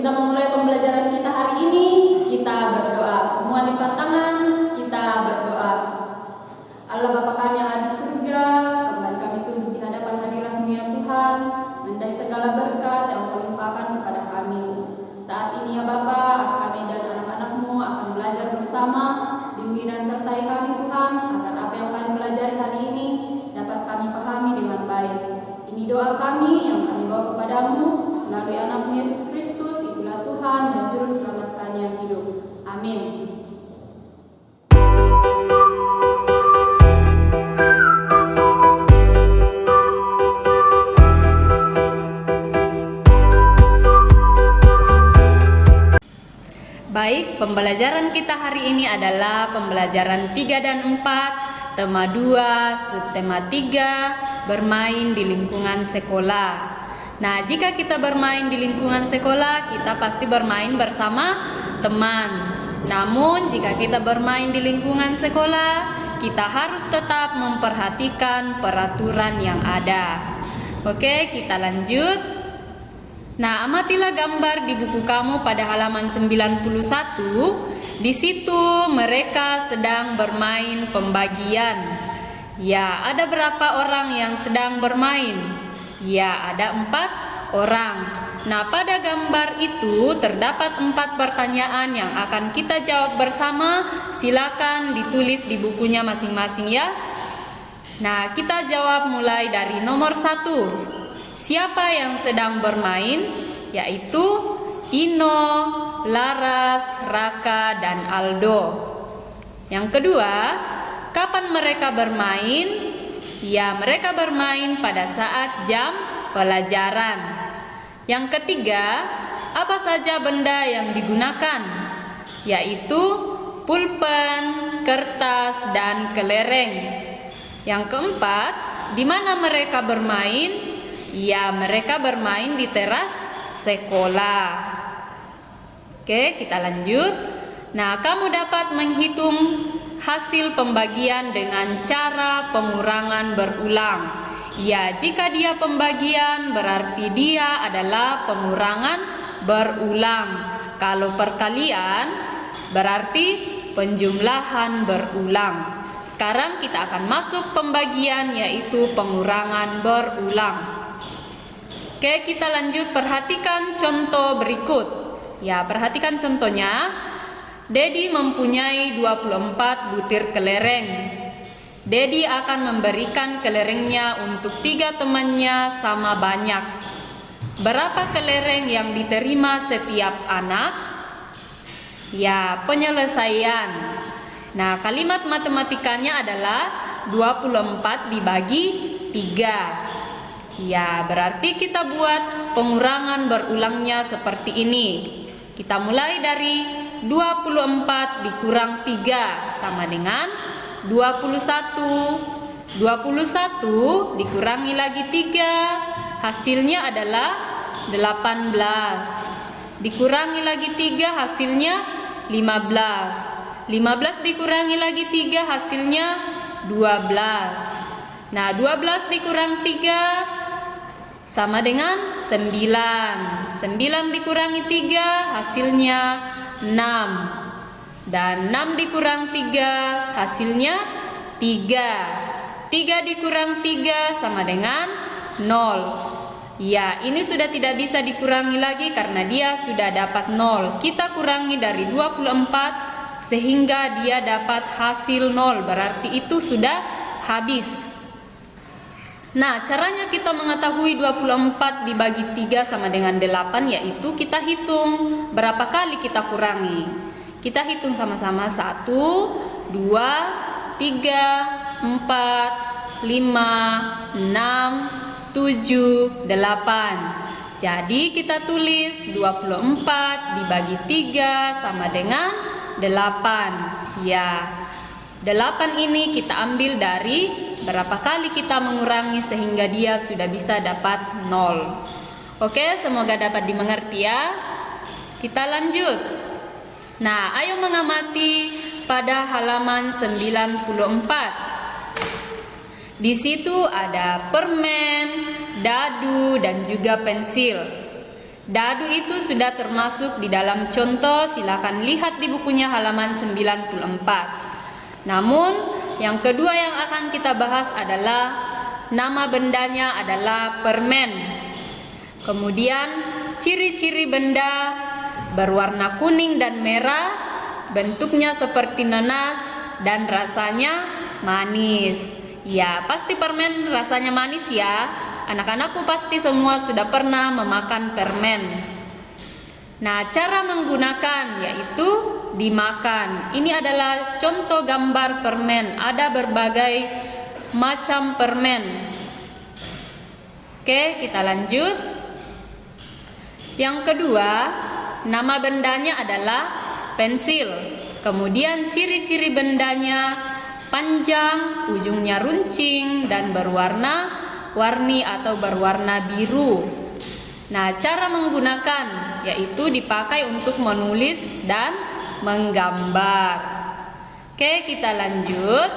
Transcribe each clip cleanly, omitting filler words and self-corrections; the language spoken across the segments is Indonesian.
kita memulai pembelajaran kita hari ini, kita berdoa. Semua lipat tangan, kita berdoa. Allah Bapa kami yang ada di surga, kembali kami tunduk di hadapan hadirat-Mu ya Tuhan, mendai segala berkat yang Kau limpahkan kepada kami. Saat ini ya Bapa, kami dan anak-anak-Mu akan belajar bersama. Bimbing dan sertai kami Tuhan, agar apa yang kami pelajari hari ini dapat kami pahami dengan baik. Ini doa kami yang kami bawa kepadamu melalui anak-Mu Yesus Kristus, Itulah Tuhan dan Juru Selamat kami yang hidup. Amin. Baik, pembelajaran kita hari ini adalah pembelajaran 3 dan 4, tema 2, subtema 3, bermain di lingkungan sekolah. Nah, jika kita bermain di lingkungan sekolah, kita pasti bermain bersama teman. Namun, jika kita bermain di lingkungan sekolah, kita harus tetap memperhatikan peraturan yang ada. Oke, kita lanjut. Nah, amatilah gambar di buku kamu pada halaman 91. Di situ mereka sedang bermain pembagian. Ya, ada berapa orang yang sedang bermain? Ya, ada 4 orang. Nah, pada gambar itu terdapat 4 pertanyaan yang akan kita jawab bersama. Silakan ditulis di bukunya masing-masing ya. Nah, kita jawab mulai dari nomor 1. Siapa yang sedang bermain? Yaitu Ino, Laras, Raka, dan Aldo. Yang kedua, kapan mereka bermain? Ya, mereka bermain pada saat jam pelajaran. Yang ketiga, apa saja benda yang digunakan? Yaitu pulpen, kertas, dan kelereng. Yang keempat, di mana mereka bermain? Ya, mereka bermain di teras sekolah. Oke, kita lanjut. Nah, kamu dapat menghitung hasil pembagian dengan cara pengurangan berulang. Ya, jika dia pembagian berarti dia adalah pengurangan berulang. Kalau perkalian berarti penjumlahan berulang. Sekarang kita akan masuk pembagian, yaitu pengurangan berulang. Oke, kita lanjut. Perhatikan contoh berikut. Ya, perhatikan contohnya. Dedi mempunyai 24 butir kelereng. Dedi akan memberikan kelerengnya untuk 3 temannya sama banyak. Berapa kelereng yang diterima setiap anak? Ya, penyelesaian. Nah, kalimat matematikanya adalah 24 dibagi 3. Ya, berarti kita buat pengurangan berulangnya seperti ini. Kita mulai dari 24 dikurang 3 sama dengan 21. 21 dikurangi lagi 3, hasilnya adalah 18. Dikurangi lagi 3, hasilnya 15. 15 dikurangi lagi 3, hasilnya 12. Nah, 12 dikurang 3 sama dengan 9. 9 dikurangi 3 hasilnya 6. Dan 6 dikurang 3 hasilnya 3. 3 dikurang 3 sama dengan 0. Ya, ini sudah tidak bisa dikurangi lagi karena dia sudah dapat 0. Kita kurangi dari 24 sehingga dia dapat hasil 0. Berarti itu sudah habis. Nah, caranya kita mengetahui 24 dibagi 3 sama dengan 8, yaitu kita hitung berapa kali kita kurangi. Kita hitung sama-sama. 1, 2, 3, 4, 5, 6, 7, 8. Jadi kita tulis 24 dibagi 3 sama dengan 8. Ya, 8 ini kita ambil dari berapa kali kita mengurangi sehingga dia sudah bisa dapat 0. Oke, semoga dapat dimengerti ya. Kita lanjut. Nah, ayo mengamati pada halaman 94. Di situ ada permen, dadu, dan juga pensil. Dadu itu sudah termasuk di dalam contoh, silakan lihat di bukunya halaman 94. Namun, yang kedua yang akan kita bahas adalah nama bendanya adalah permen. Kemudian, ciri-ciri benda berwarna kuning dan merah, bentuknya seperti nanas dan rasanya manis. Ya, pasti permen rasanya manis ya. Anak-anakku pasti semua sudah pernah memakan permen. Nah, cara menggunakan yaitu dimakan. Ini adalah contoh gambar permen. Ada berbagai macam permen. Oke, kita lanjut. Yang kedua, nama bendanya adalah pensil. Kemudian ciri-ciri bendanya panjang, ujungnya runcing dan berwarna-warni atau berwarna biru. Nah, cara menggunakan yaitu dipakai untuk menulis dan menggambar. Oke, kita lanjut.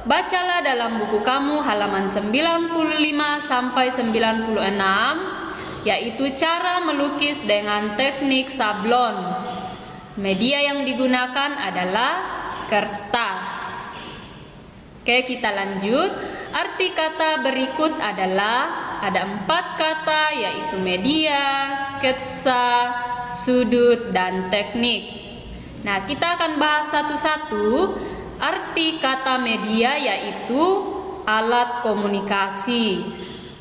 Bacalah dalam buku kamu halaman 95 sampai 96, yaitu cara melukis dengan teknik sablon. Media yang digunakan adalah kertas. Oke, kita lanjut. Arti kata berikut adalah ada 4 kata, yaitu media, sketsa, sudut, dan teknik. Nah, kita akan bahas satu-satu. Arti kata media yaitu alat komunikasi.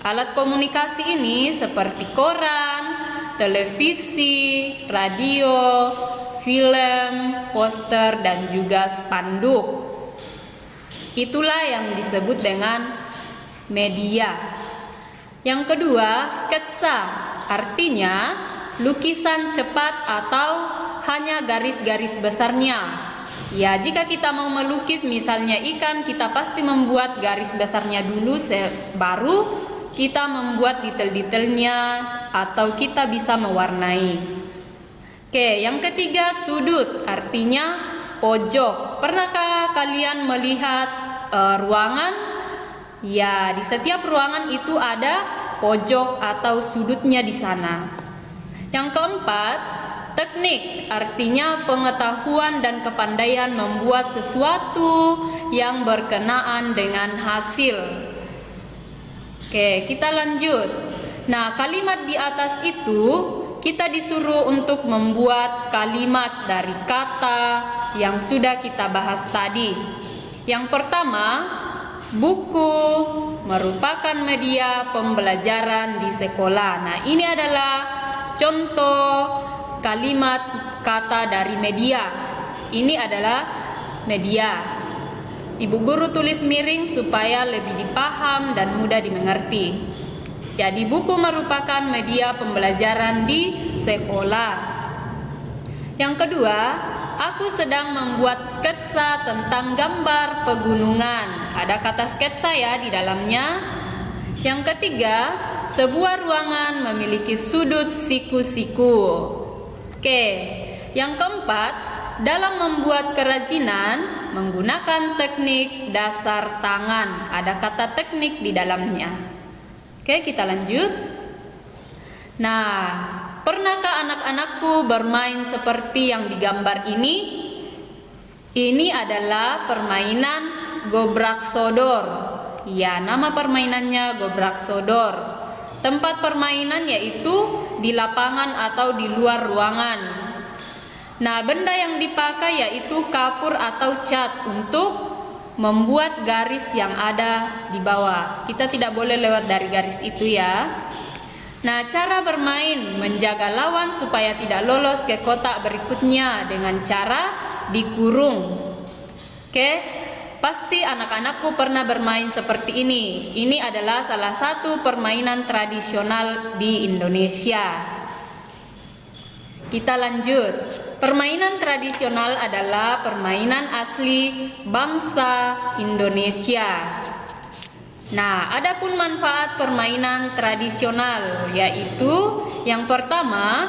Alat komunikasi ini seperti koran, televisi, radio, film, poster, dan juga spanduk. Itulah yang disebut dengan media. Yang kedua, sketsa. Artinya lukisan cepat atau hanya garis-garis besarnya. Ya, jika kita mau melukis misalnya ikan, kita pasti membuat garis besarnya dulu, baru kita membuat detail-detailnya atau kita bisa mewarnai. Oke, yang ketiga, sudut. Artinya pojok. Pernahkah kalian melihat ruangan? Ya, di setiap ruangan itu ada pojok atau sudutnya di sana. Yang keempat, teknik. Artinya pengetahuan dan kepandaian membuat sesuatu yang berkenaan dengan hasil. Oke, kita lanjut. Nah, kalimat di atas itu kita disuruh untuk membuat kalimat dari kata yang sudah kita bahas tadi. Yang pertama, buku merupakan media pembelajaran di sekolah. Nah, ini adalah contoh kalimat kata dari media. Ini adalah media. Ibu guru tulis miring supaya lebih dipaham dan mudah dimengerti. Jadi buku merupakan media pembelajaran di sekolah. Yang kedua, aku sedang membuat sketsa tentang gambar pegunungan. Ada kata sketsa ya di dalamnya. Yang ketiga, sebuah ruangan memiliki sudut siku-siku. Oke, yang keempat, dalam membuat kerajinan menggunakan teknik dasar tangan. Ada kata teknik di dalamnya. Oke, kita lanjut. Nah, pernahkah anak-anakku bermain seperti yang digambar ini? Ini adalah permainan gobrak sodor. Ya, nama permainannya gobrak sodor. Tempat permainan yaitu di lapangan atau di luar ruangan. Nah, benda yang dipakai yaitu kapur atau cat untuk membuat garis yang ada di bawah. Kita tidak boleh lewat dari garis itu ya. Nah, cara bermain menjaga lawan supaya tidak lolos ke kotak berikutnya dengan cara dikurung. Oke, pasti anak-anakku pernah bermain seperti ini. Ini adalah salah satu permainan tradisional di Indonesia. Kita lanjut. Permainan tradisional adalah permainan asli bangsa Indonesia. Nah, adapun manfaat permainan tradisional yaitu yang pertama,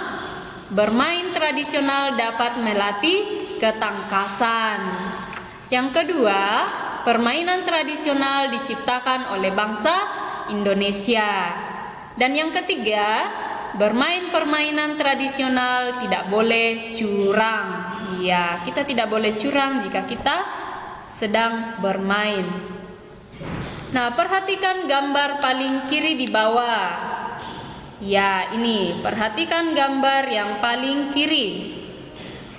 bermain tradisional dapat melatih ketangkasan. Yang kedua, permainan tradisional diciptakan oleh bangsa Indonesia. Dan yang ketiga, bermain permainan tradisional tidak boleh curang. Ya, kita tidak boleh curang jika kita sedang bermain. Nah, perhatikan gambar paling kiri di bawah. Ya, ini perhatikan gambar yang paling kiri.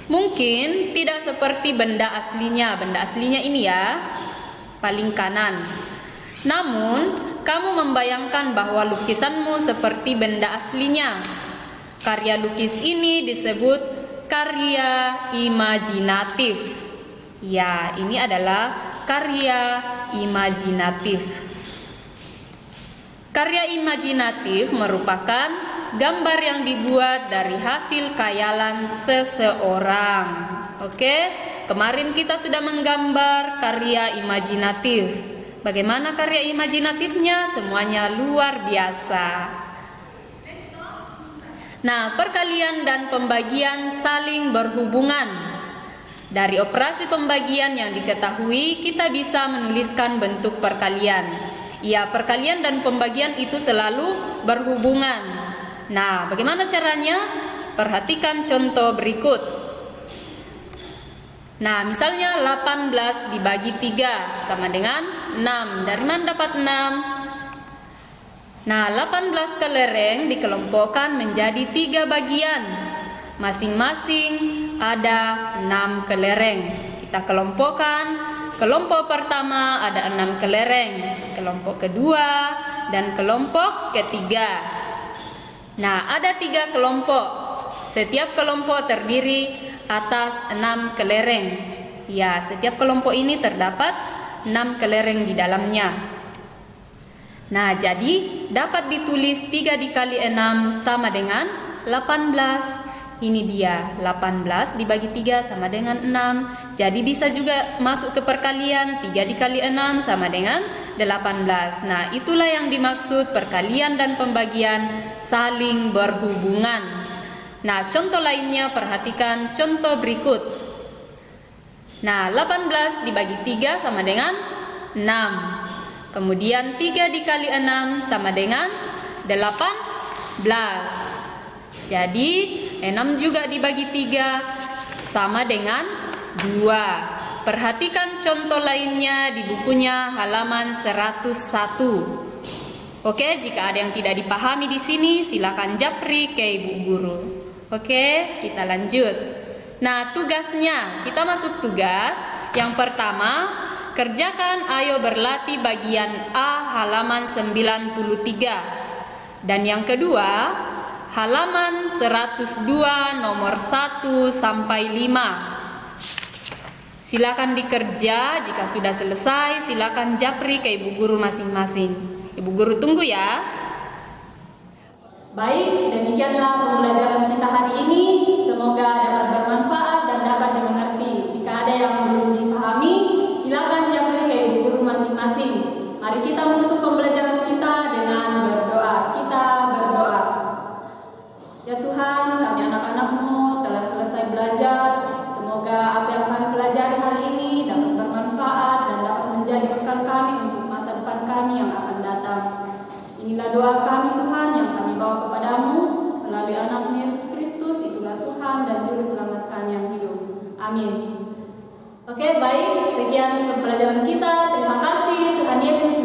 Mungkin tidak seperti benda aslinya. Benda aslinya ini ya, paling kanan. Namun, kamu membayangkan bahwa lukisanmu seperti benda aslinya. Karya lukis ini disebut karya imajinatif. Ya, ini adalah karya imajinatif. Karya imajinatif merupakan gambar yang dibuat dari hasil khayalan seseorang. Oke, kemarin kita sudah menggambar karya imajinatif. Bagaimana karya imajinatifnya? Semuanya luar biasa. Nah, perkalian dan pembagian saling berhubungan. Dari operasi pembagian yang diketahui, kita bisa menuliskan bentuk perkalian. Ya, perkalian dan pembagian itu selalu berhubungan. Nah, bagaimana caranya? Perhatikan contoh berikut. Nah, misalnya 18 dibagi 3 sama dengan 6. Dari mana dapat 6? Nah, 18 kelereng dikelompokkan menjadi 3 bagian. Masing-masing ada 6 kelereng. Kita kelompokkan. Kelompok pertama ada 6 kelereng, kelompok kedua dan kelompok ketiga. Nah, ada 3 kelompok. Setiap kelompok terdiri atas 6 kelereng. Ya, setiap kelompok ini terdapat 6 kelereng di dalamnya. Nah, jadi dapat ditulis 3 dikali 6 sama dengan 18. Ini dia, 18 dibagi 3 sama dengan 6. Jadi bisa juga masuk ke perkalian, 3 dikali 6 sama dengan 18. Nah, itulah yang dimaksud perkalian dan pembagian saling berhubungan. Nah, contoh lainnya perhatikan contoh berikut. Nah, 18 dibagi 3 sama dengan 6. Kemudian 3 dikali 6 sama dengan 18. Jadi 6 juga dibagi 3 sama dengan 2. Perhatikan contoh lainnya di bukunya halaman 101. Oke, jika ada yang tidak dipahami di sini silakan japri ke ibu guru. Oke, kita lanjut. Nah, tugasnya, kita masuk tugas. Yang pertama, kerjakan ayo berlatih bagian A halaman 93. Dan yang kedua, halaman 102 nomor 1 sampai 5. Silakan dikerja, jika sudah selesai silakan japri ke ibu guru masing-masing. Ibu guru tunggu ya. Baik, demikianlah pembelajaran kita hari ini. Semoga dapat bermanfaat dan dapat dimengerti. Jika ada yang belum dipahami, silakan japri ke ibu guru masing-masing. Mari kita menutup pembelajaran kita dengan berdoa. Kita berdoa. Ya Tuhan, kami anak-anak-Mu telah selesai belajar. Semoga apa yang kami pelajari hari ini dapat bermanfaat dan dapat menjadi bekal kami untuk masa depan kami yang akan datang. Inilah doa kami Tuhan yang kami bawa kepadamu melalui anak-Mu Yesus Kristus. Itulah Tuhan dan Juru Selamat kami yang hidup. Amin. Oke, baik. Sekian pembelajaran kita. Terima kasih. Tuhan Yesus